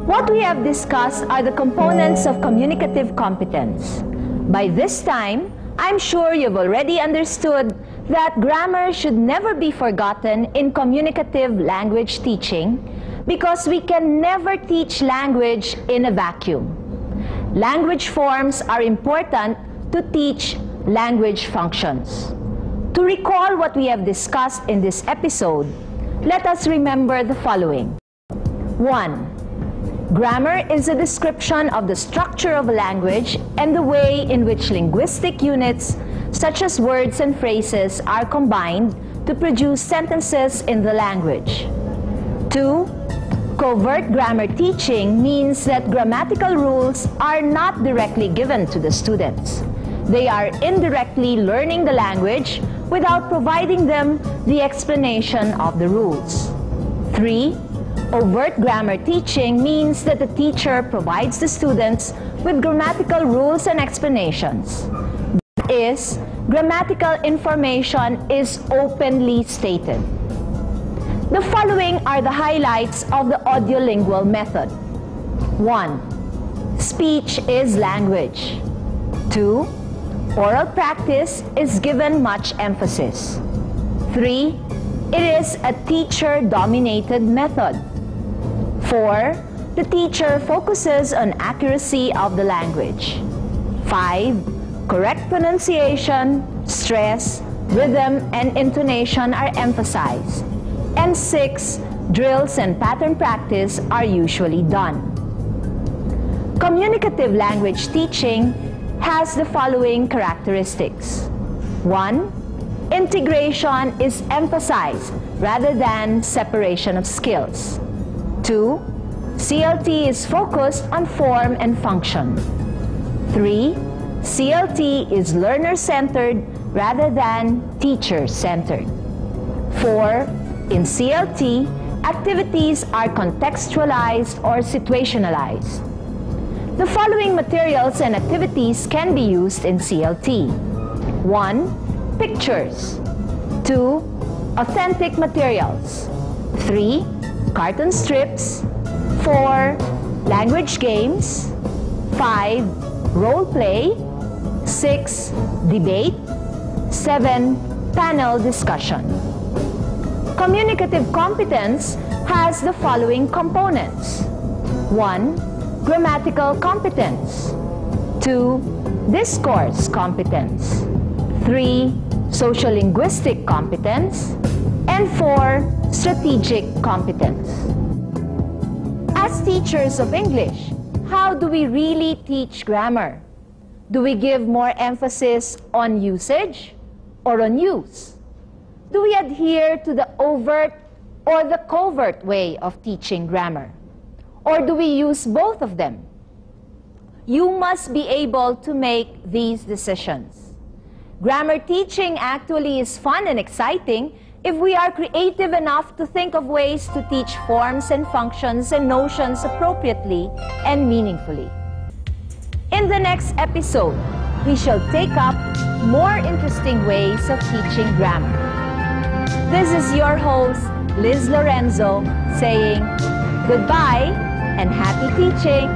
What we have discussed are the components of communicative competence. By this time, I'm sure you've already understood that grammar should never be forgotten in communicative language teaching because we can never teach language in a vacuum. Language forms are important to teach language functions. To recall what we have discussed in this episode, let us remember the following. 1. Grammar is a description of the structure of a language and the way in which linguistic units, such as words and phrases, are combined to produce sentences in the language. 2. Covert grammar teaching means that grammatical rules are not directly given to the students. They are indirectly learning the language without providing them the explanation of the rules. 3. Overt grammar teaching means that the teacher provides the students with grammatical rules and explanations. That is, grammatical information is openly stated. The following are the highlights of the audiolingual method. 1. Speech is language. 2. Oral practice is given much emphasis. 3. It is a teacher-dominated method. 4. The teacher focuses on accuracy of the language. 5. Correct pronunciation, stress, rhythm, and intonation are emphasized. And 6. Drills and pattern practice are usually done. Communicative language teaching has the following characteristics. 1. Integration is emphasized rather than separation of skills. 2. CLT is focused on form and function. 3. CLT is learner-centered rather than teacher-centered. 4. In CLT, activities are contextualized or situationalized. The following materials and activities can be used in CLT. 1. Pictures. 2. Authentic materials. 3. Cartoon strips. 4. Language games. 5. Role play. 6. Debate. 7. Panel discussion. Communicative competence has the following components. 1. Grammatical competence. 2. Discourse competence. 3. Sociolinguistic competence. And 4. Strategic competence. As teachers of English, how do we really teach grammar? Do we give more emphasis on usage or on use? Do we adhere to the overt or the covert way of teaching grammar? Or do we use both of them? You must be able to make these decisions. Grammar teaching actually is fun and exciting if we are creative enough to think of ways to teach forms and functions and notions appropriately and meaningfully. In the next episode, we shall take up more interesting ways of teaching grammar. This is your host, Liz Lorenzo, saying goodbye and happy teaching.